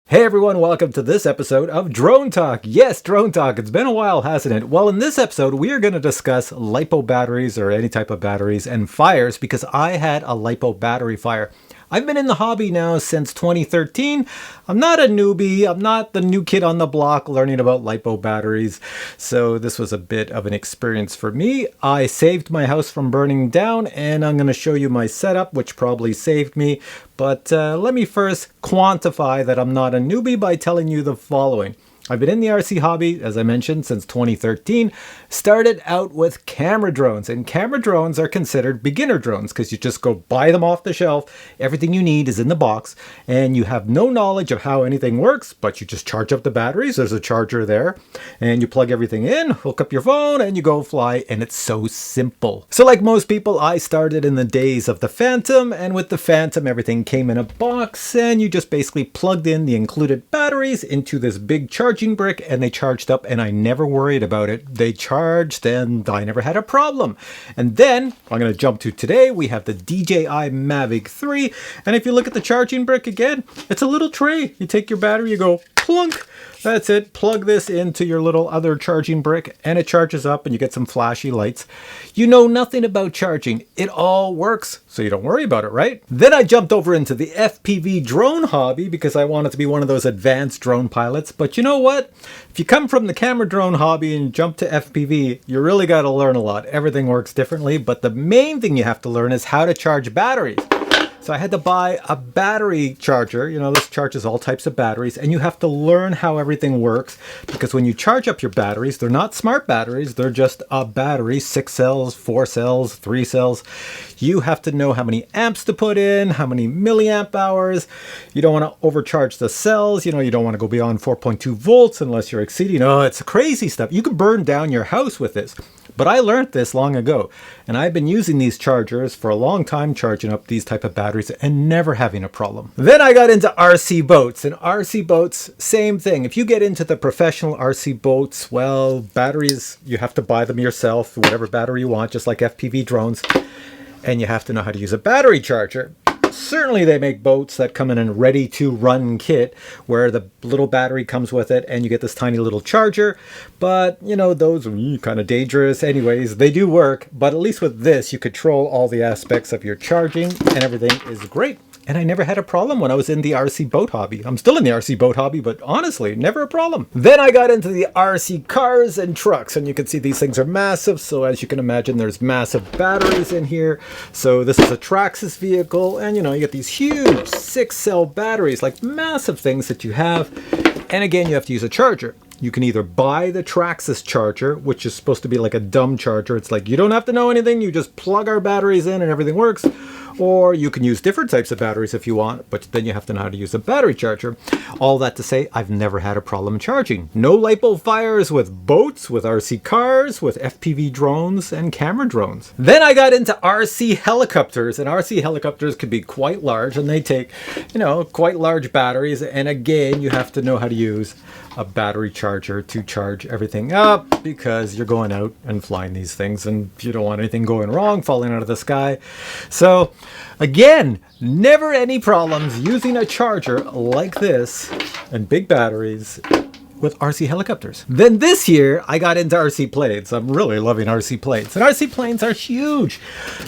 Hey everyone, welcome to this episode of Drone Talk. Yes, Drone Talk. It's been a while, hasn't it? Well, in this episode, we are going to discuss Lipo batteries or any type of batteries and fires because I had a Lipo battery fire. I've been in the hobby now since 2013. I'm not a newbie. I'm not the new kid on the block learning about Lipo batteries. So this was a bit of an experience for me. I saved my house from burning down and I'm going to show you my setup, which probably saved me. But let me first quantify that I'm not a newbie by telling you the following. I've been in the RC hobby, as I mentioned, since 2013. Started out with camera drones, and camera drones are considered beginner drones because you just go buy them off the shelf. Everything you need is in the box, and you have no knowledge of how anything works, but you just charge up the batteries. There's a charger there, and you plug everything in, hook up your phone, and you go fly, and it's so simple. So like most people, I started in the days of the Phantom, and with the Phantom, everything came in a box, and you just basically plugged in the included batteries into this big charging brick and they charged up and I never worried about it. They charged and I never had a problem. And then I'm going to jump to today. We have the DJI Mavic 3. And if you look at the charging brick again, it's a little tray. You take your battery, you go plunk. That's it. Plug this into your little other charging brick and it charges up and you get some flashy lights. You know nothing about charging. It all works, so you don't worry about it, right? Then I jumped over into the FPV drone hobby because I wanted to be one of those advanced drone pilots. But you know what? If you come from the camera drone hobby and jump to FPV, you really got to learn a lot. Everything works differently, but the main thing you have to learn is how to charge batteries. So I had to buy a battery charger. You know, this charges all types of batteries, and you have to learn how everything works because when you charge up your batteries, they're not smart batteries. They're just a battery, 6 cells, 4 cells, 3 cells. You have to know how many amps to put in, how many milliamp hours. You don't want to overcharge the cells. You know, you don't want to go beyond 4.2 volts unless you're exceeding. Oh, it's crazy stuff. You could burn down your house with this. But I learned this long ago, and I've been using these chargers for a long time, charging up these type of batteries and never having a problem. Then I got into RC boats, and RC boats, same thing. If you get into the professional RC boats, well, batteries, you have to buy them yourself, whatever battery you want, just like FPV drones, and you have to know how to use a battery charger. Certainly they make boats that come in a ready-to-run kit where the little battery comes with it and you get this tiny little charger. But, you know, those are kind of dangerous. Anyways, they do work. But at least with this, you control all the aspects of your charging and everything is great. And I never had a problem when I was in the RC boat hobby. I'm still in the RC boat hobby, but honestly, never a problem. Then I got into the RC cars and trucks, and you can see these things are massive. So as you can imagine, there's massive batteries in here. So this is a Traxxas vehicle, and you know, you get these huge 6-cell batteries, like massive things that you have. And again, you have to use a charger. You can either buy the Traxxas charger, which is supposed to be like a dumb charger. It's like, you don't have to know anything. You just plug our batteries in and everything works. Or you can use different types of batteries if you want, but then you have to know how to use a battery charger. All that to say, I've never had a problem charging. No Lipo fires with boats, with RC cars, with FPV drones, and camera drones. Then I got into RC helicopters, and RC helicopters can be quite large, and they take, you know, quite large batteries. And again, you have to know how to use a battery charger to charge everything up because you're going out and flying these things and you don't want anything going wrong, falling out of the sky. So again, never any problems using a charger like this and big batteries with RC helicopters. Then this year, I got into RC planes. I'm really loving RC planes. And RC planes are huge.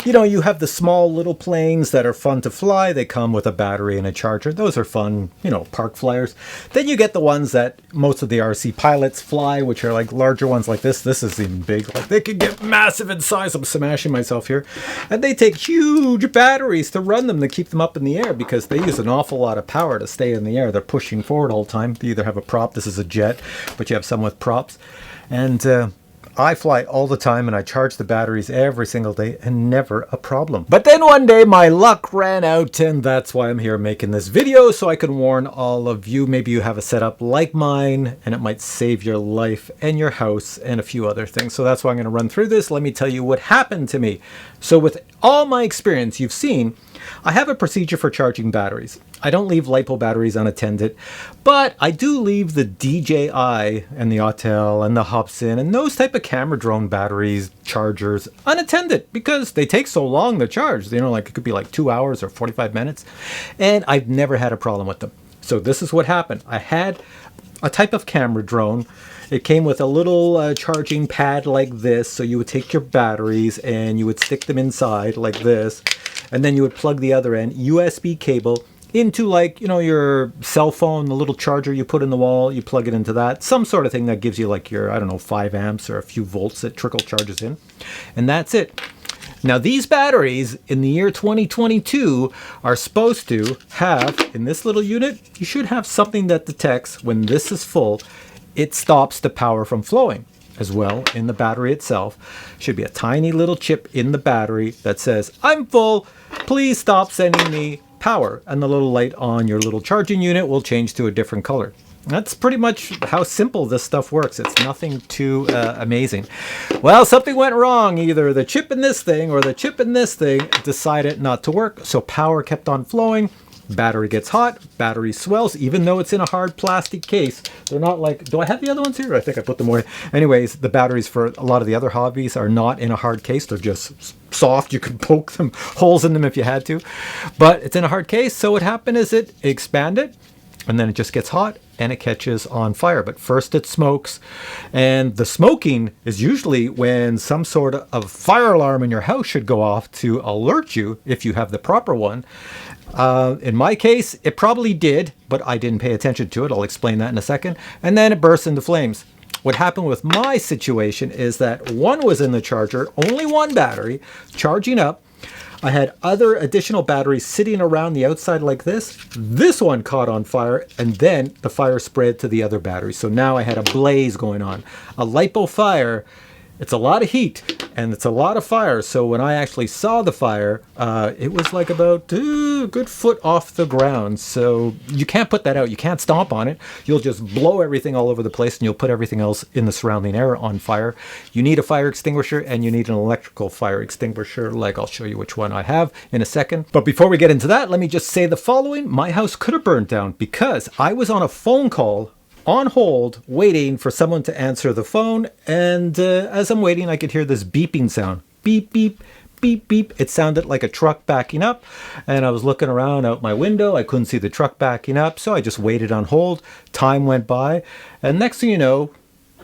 You know, you have the small little planes that are fun to fly. They come with a battery and a charger. Those are fun, you know, park flyers. Then you get the ones that most of the RC pilots fly, which are like larger ones like this. This is even big. Like they can get massive in size. I'm smashing myself here. And they take huge batteries to run them, to keep them up in the air because they use an awful lot of power to stay in the air. They're pushing forward all the time. They either have a prop. This is a jet, but you have some with props. And I fly all the time and I charge the batteries every single day and never a problem. But then one day my luck ran out, and that's why I'm here making this video, so I can warn all of you. Maybe you have a setup like mine and it might save your life and your house and a few other things. So that's why I'm going to run through this. Let me tell you what happened to me. So with all my experience, you've seen I have a procedure for charging batteries. I don't leave Lipo batteries unattended, but I do leave the DJI and the Autel and the Hobson and those type of camera drone batteries, chargers, unattended because they take so long to charge. You know, like it could be like 2 hours or 45 minutes, and I've never had a problem with them. So this is what happened. I had a type of camera drone. It came with a little charging pad like this. So you would take your batteries and you would stick them inside like this. And then you would plug the other end, USB cable, into, like, you know, your cell phone, the little charger you put in the wall, you plug it into that. Some sort of thing that gives you like your, I don't know, 5 amps or a few volts that trickle charges in. And that's it. Now these batteries in the year 2022 are supposed to have, in this little unit, you should have something that detects when this is full, it stops the power from flowing. As well, in the battery itself should be a tiny little chip in the battery that says, I'm full, please stop sending me power. And the little light on your little charging unit will change to a different color. That's pretty much how simple this stuff works. It's nothing too amazing. Well, something went wrong. Either the chip in this thing or the chip in this thing decided not to work. So power kept on flowing. Battery gets hot, battery swells, even though it's in a hard plastic case. They're not like, do I have the other ones here? I think I put them away. Anyways, the batteries for a lot of the other hobbies are not in a hard case. They're just soft. You could poke them, holes in them if you had to. But it's in a hard case. So what happened is it expanded, and then it just gets hot and it catches on fire. But first it smokes, and the smoking is usually when some sort of fire alarm in your house should go off to alert you if you have the proper one. In my case, it probably did, but I didn't pay attention to it. I'll explain that in a second. And then it burst into flames. What happened with my situation is that one was in the charger, only one battery, charging up. I had other additional batteries sitting around the outside like this. This one caught on fire, and then the fire spread to the other battery. So now I had a blaze going on. A Lipo fire, it's a lot of heat and it's a lot of fire. So when I actually saw the fire, it was like about a good foot off the ground. So you can't put that out. You can't stomp on it. You'll just blow everything all over the place, and you'll put everything else in the surrounding area on fire. You need a fire extinguisher, and you need an electrical fire extinguisher, like I'll show you which one I have in a second. But before we get into that, let me just say the following. My house could have burned down because I was on a phone call on hold, waiting for someone to answer the phone. And as I'm waiting, I could hear this beeping sound. Beep, beep, beep, beep. It sounded like a truck backing up. And I was looking around out my window. I couldn't see the truck backing up. So I just waited on hold. Time went by. And next thing you know,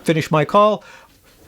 finished my call,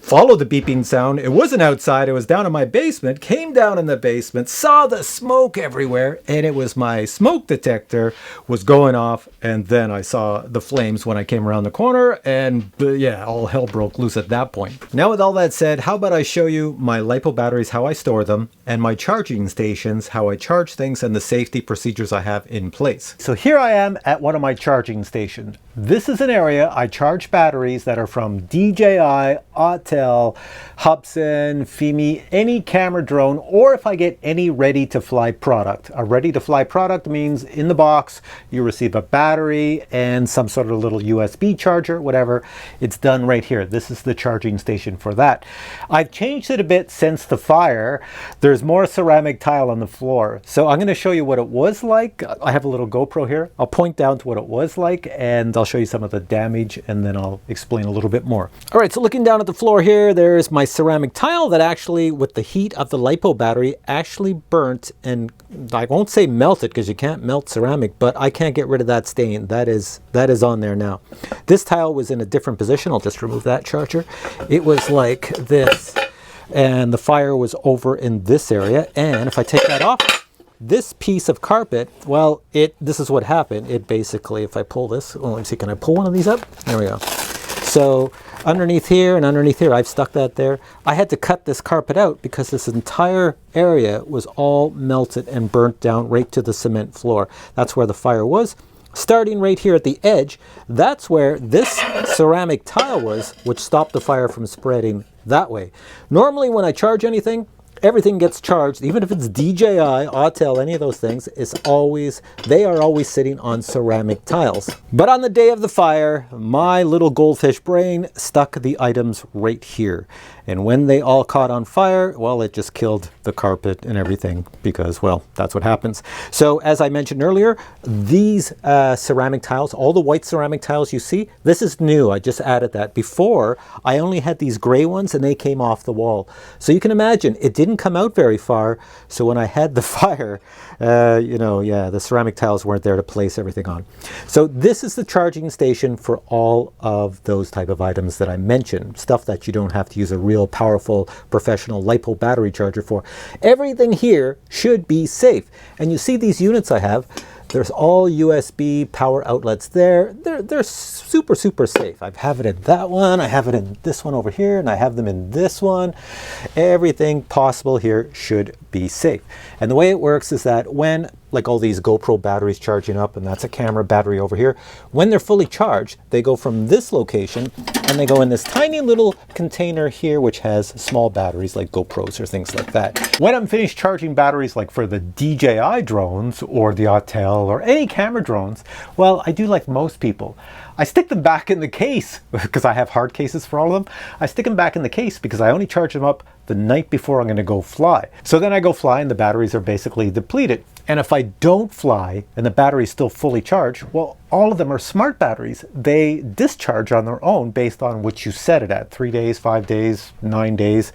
followed the beeping sound. It wasn't outside. It was down in my basement. Came down in the basement, saw the smoke everywhere, and it was my smoke detector was going off. And then I saw the flames when I came around the corner, and yeah, all hell broke loose at that point. Now, with all that said, how about I show you my Lipo batteries, how I store them, and my charging stations, how I charge things, and the safety procedures I have in place. So here I am at one of my charging stations. This is an area I charge batteries that are from DJI, Autel, Hubsan, Fimi, any camera drone, or if I get any ready-to-fly product. A ready-to-fly product means in the box you receive a battery and some sort of little USB charger, whatever. It's done right here. This is the charging station for that. I've changed it a bit since the fire. There's more ceramic tile on the floor. So I'm going to show you what it was like. I have a little GoPro here. I'll point down to what it was like, and I'll show you some of the damage, and then I'll explain a little bit more. All right, so looking down at the floor here, there's my ceramic tile that actually, with the heat of the Lipo battery, actually burnt, and I won't say melted because you can't melt ceramic, but I can't get rid of that stain. That is on there now. This tile was in a different position. I'll just remove that charger. It was like this, and the fire was over in this area, and if I take that off, this piece of carpet, well, this is what happened. It basically, if I pull this, let me see, can I pull one of these up? There we go. So underneath here and underneath here, I've stuck that there. I had to cut this carpet out because this entire area was all melted and burnt down right to the cement floor. That's where the fire was. Starting right here at the edge, that's where this ceramic tile was, which stopped the fire from spreading that way. Normally when I charge anything, everything gets charged, even if it's DJI, Autel, any of those things, they are always sitting on ceramic tiles. But on the day of the fire, my little goldfish brain stuck the items right here. And when they all caught on fire, well, it just killed the carpet and everything because, well, that's what happens. So as I mentioned earlier, these ceramic tiles, all the white ceramic tiles you see, this is new. I just added that. Before, I only had these gray ones and they came off the wall. So you can imagine, it didn't didn't come out very far, so when I had the fire, the ceramic tiles weren't there to place everything on. So this is the charging station for all of those type of items that I mentioned, stuff that you don't have to use a real powerful professional Lipo battery charger for. Everything here should be safe. And you see these units I have, there's all USB power outlets there. They're super, super safe. I have it in that one, I have it in this one over here, and I have them in this one. Everything possible here should be safe. And the way it works is that when, like all these GoPro batteries charging up, and that's a camera battery over here, when they're fully charged, they go from this location and they go in this tiny little container here, which has small batteries like GoPros or things like that. When I'm finished charging batteries, like for the DJI drones or the Autel or any camera drones, well, I do like most people. I stick them back in the case because I have hard cases for all of them. I stick them back in the case because I only charge them up the night before I'm going to go fly. So then I go fly and the batteries are basically depleted. And if I don't fly and the battery is still fully charged, well, all of them are smart batteries. They discharge on their own based on what you set it at. 3 days, 5 days, 9 days.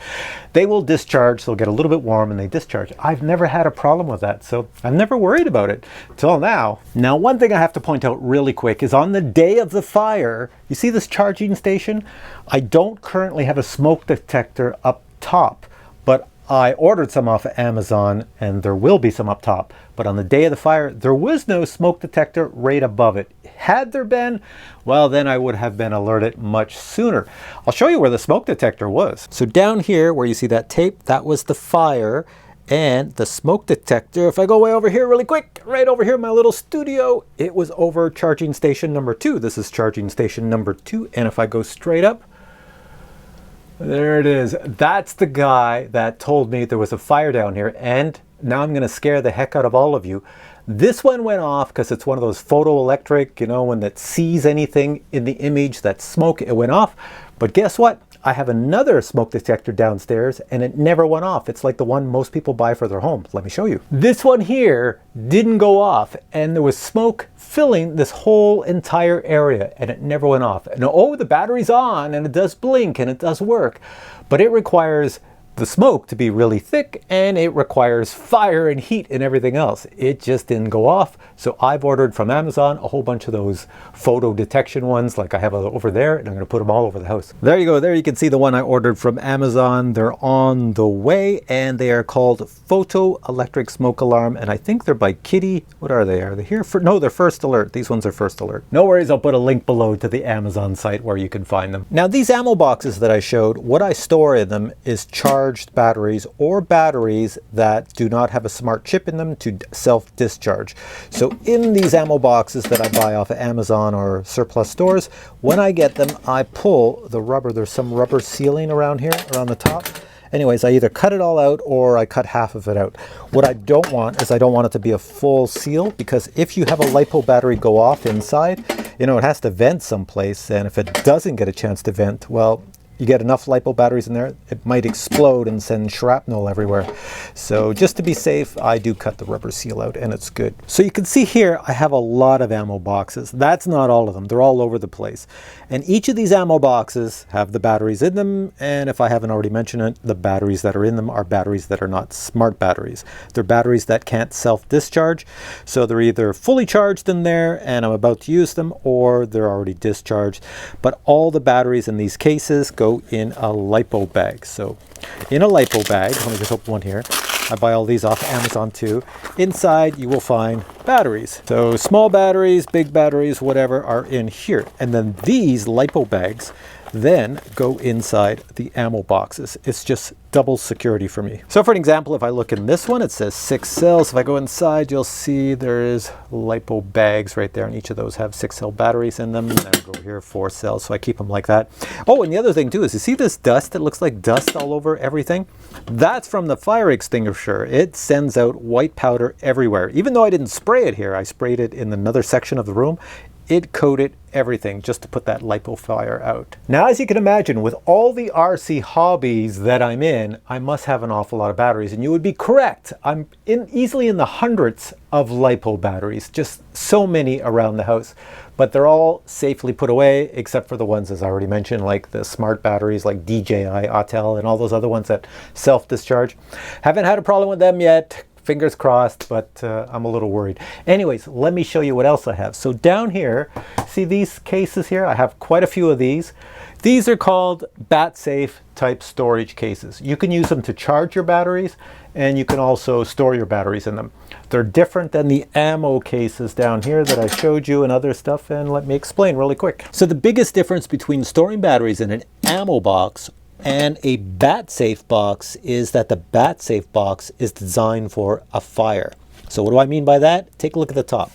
They will discharge, they'll get a little bit warm and they discharge. I've never had a problem with that, so I'm never worried about it till now. Now, one thing I have to point out really quick is on the day of the fire, you see this charging station? I don't currently have a smoke detector up top, but I ordered some off of Amazon and there will be some up top. But on the day of the fire, there was no smoke detector right above it. Had there been, well, then I would have been alerted much sooner. I'll show you where the smoke detector was. So down here where you see that tape, that was the fire. And the smoke detector, if I go way over here really quick, right over here in my little studio, it was over charging station number 2. This is charging station number 2. And if I go straight up, there it is. That's the guy that told me there was a fire down here. And now I'm going to scare the heck out of all of you. This one went off because it's one of those photoelectric, you know, when it sees anything in the image, that smoke, it went off. But guess what? I have another smoke detector downstairs and it never went off. It's like the one most people buy for their homes. Let me show you. This one here didn't go off and there was smoke filling this whole entire area and it never went off. And oh, the battery's on and it does blink and it does work, but it requires the smoke to be really thick and it requires fire and heat and everything else. It just didn't go off. So I've ordered from Amazon a whole bunch of those photo detection ones like I have over there, and I'm going to put them all over the house. There you go. There you can see the one I ordered from Amazon. They're on the way and they are called Photo Electric Smoke Alarm, and I think they're by Kitty. What are they? Are they here? No, they're First Alert. These ones are First Alert. No worries. I'll put a link below to the Amazon site where you can find them. Now these ammo boxes that I showed, what I store in them is charged batteries or batteries that do not have a smart chip in them to self-discharge. So in these ammo boxes that I buy off of Amazon or surplus stores, when I get them, I pull the rubber. There's some rubber sealing around here, around the top. Anyways, I either cut it all out or I cut half of it out. What I don't want is I don't want it to be a full seal, because if you have a Lipo battery go off inside, you know, it has to vent someplace. And if it doesn't get a chance to vent, well, you get enough Lipo batteries in there, it might explode and send shrapnel everywhere. So just to be safe, I do cut the rubber seal out and it's good. So you can see here, I have a lot of ammo boxes. That's not all of them. They're all over the place. And each of these ammo boxes have the batteries in them. And if I haven't already mentioned it, the batteries that are in them are batteries that are not smart batteries. They're batteries that can't self-discharge. So they're either fully charged in there and I'm about to use them, or they're already discharged. But all the batteries in these cases go in a Lipo bag. So in a Lipo bag, let me just open one here. I buy all these off Amazon too. Inside you will find batteries. So small batteries, big batteries, whatever are in here. And then these Lipo bags then go inside the ammo boxes. It's just double security for me. So for an example, if I look in this one, it says 6 cells. If I go inside, you'll see there is Lipo bags right there, and each of those have 6 cell batteries in them. And then I go here, 4 cells, so I keep them like that. Oh, and the other thing too is, you see this dust? It looks like dust all over everything. That's from the fire extinguisher. It sends out white powder everywhere. Even though I didn't spray it here, I sprayed it in another section of the room. it coated everything just to put that Lipo fire out. Now, as you can imagine, with all the RC hobbies that I'm in, I must have an awful lot of batteries, and you would be correct. I'm easily in the hundreds of Lipo batteries, just so many around the house. But they're all safely put away, except for the ones, as I already mentioned, like the smart batteries like DJI, Autel, and all those other ones that self-discharge. Haven't had a problem with them yet. Fingers crossed, but I'm a little worried. Anyways, let me show you what else I have. So down here, see these cases here? I have quite a few of these. These are called bat-safe type storage cases. You can use them to charge your batteries, and you can also store your batteries in them. They're different than the ammo cases down here that I showed you and other stuff, and let me explain really quick. So the biggest difference between storing batteries in an ammo box and a bat-safe box is that the bat-safe box is designed for a fire. So what do I mean by that? Take a look at the top.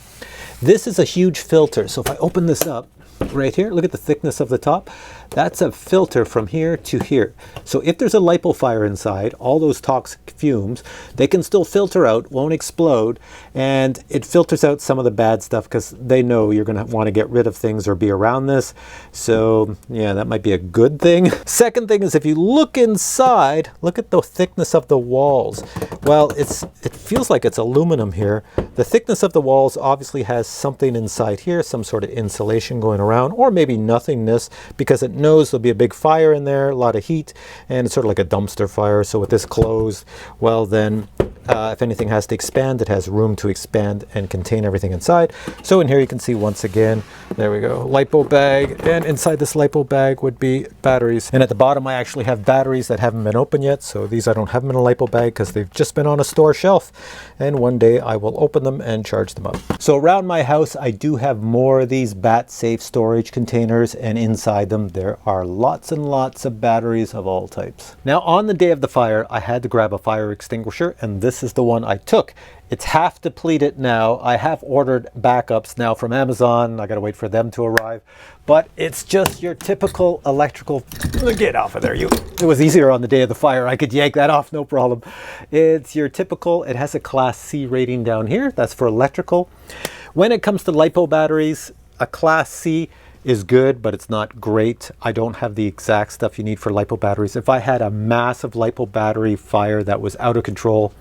This is a huge filter. So if I open this up right here, look at the thickness of the top. That's a filter from here to here. So if there's a Lipo fire inside, all those toxic fumes, they can still filter out, won't explode, and it filters out some of the bad stuff because they know you're going to want to get rid of things or be around this. So yeah, that might be a good thing. Second thing is if you look inside, look at the thickness of the walls. Well, it feels like it's aluminum here. The thickness of the walls obviously has something inside here, some sort of insulation going around, or maybe nothingness, because it knows there'll be a big fire in there, a lot of heat, and it's sort of like a dumpster fire. So with this closed, well then, if anything has to expand, it has room to expand and contain everything inside. So in here you can see once again, there we go, Lipo bag, and inside this Lipo bag would be batteries. And at the bottom I actually have batteries that haven't been opened yet. So these I don't have them in a Lipo bag because they've just been on a store shelf. And one day I will open them and charge them up. So around my house I do have more of these bat-safe storage containers, and inside them there are lots and lots of batteries of all types. Now on the day of the fire I had to grab a fire extinguisher, and this is the one I took. It's half depleted now. I have ordered backups now from Amazon. I gotta wait for them to arrive. But it's just your typical electrical, get off of there, you. It was easier on the day of the fire. I could yank that off, no problem. It's your typical, it has a Class C rating down here. That's for electrical. When it comes to Lipo batteries, a Class C is good, but it's not great. I don't have the exact stuff you need for Lipo batteries. If I had a massive Lipo battery fire that was out of control,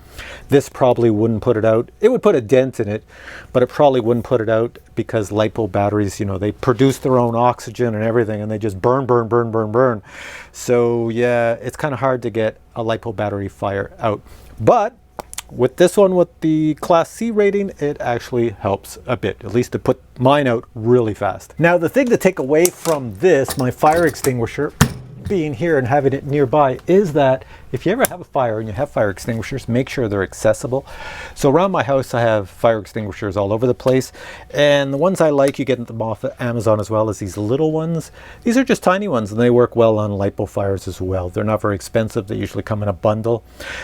this probably wouldn't put it out. It would put a dent in it, but it probably wouldn't put it out because Lipo batteries, you know, they produce their own oxygen and everything, and they just burn, burn, burn, burn, burn. So yeah, it's kind of hard to get a Lipo battery fire out. But with this one, with the Class C rating, it actually helps a bit, at least to put mine out really fast. Now, the thing to take away from this, my fire extinguisher, being here and having it nearby, is that if you ever have a fire and you have fire extinguishers, make sure they're accessible. So around my house I have fire extinguishers all over the place, and the ones I like, you get them off of Amazon as well, as these little ones. These are just tiny ones, and they work well on Lipo fires as well. They're not very expensive. They usually come in a bundle.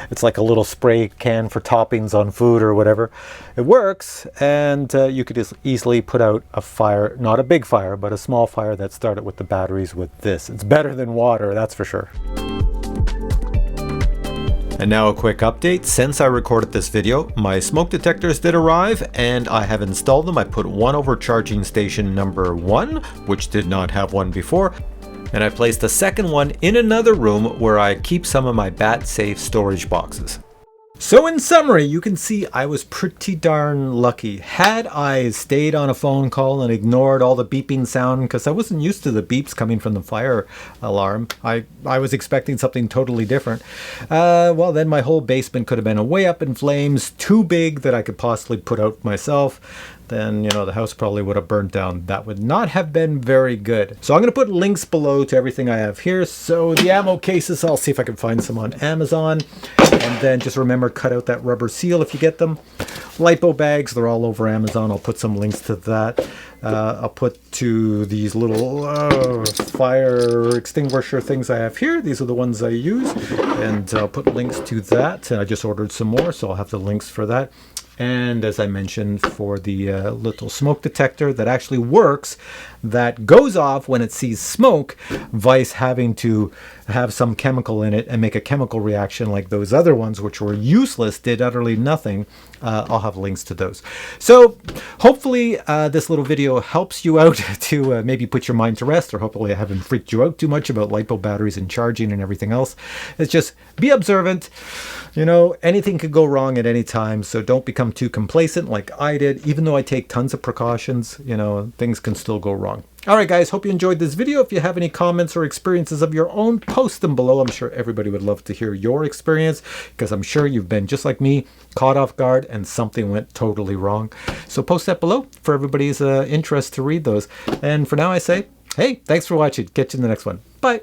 It's like a little spray can for toppings on food or whatever. It works, and you could just easily put out a fire, not a big fire, but a small fire that started with the batteries with this. It's better than water, that's for sure. And now a quick update. Since I recorded this video, my smoke detectors did arrive and I have installed them. I put one over charging station number 1, which did not have one before. And I placed the second one in another room where I keep some of my bat-safe storage boxes. So in summary, you can see I was pretty darn lucky. Had I stayed on a phone call and ignored all the beeping sound, because I wasn't used to the beeps coming from the fire alarm, I was expecting something totally different. Well, then my whole basement could have been way up in flames, too big that I could possibly put out myself. Then, you know, the house probably would have burnt down. That would not have been very good. So I'm going to put links below to everything I have here. So the ammo cases, I'll see if I can find some on Amazon. And then just remember, cut out that rubber seal if you get them. Lipo bags, they're all over Amazon. I'll put some links to that. I'll put to these little fire extinguisher things I have here. These are the ones I use. And I'll put links to that. And I just ordered some more, so I'll have the links for that. And as I mentioned, for the little smoke detector that actually works, that goes off when it sees smoke, vice having to have some chemical in it and make a chemical reaction like those other ones, which were useless, did utterly nothing. I'll have links to those. So hopefully this little video helps you out to maybe put your mind to rest, or hopefully I haven't freaked you out too much about LiPo batteries and charging and everything else. It's just be observant. You know, anything could go wrong at any time, so don't become too complacent like I did. Even though I take tons of precautions, you know, things can still go wrong. All right, guys, hope you enjoyed this video. If you have any comments or experiences of your own, post them below. I'm sure everybody would love to hear your experience, because I'm sure you've been just like me, caught off guard and something went totally wrong. So post that below for everybody's interest to read those. And for now, I say, hey, thanks for watching. Catch you in the next one. Bye.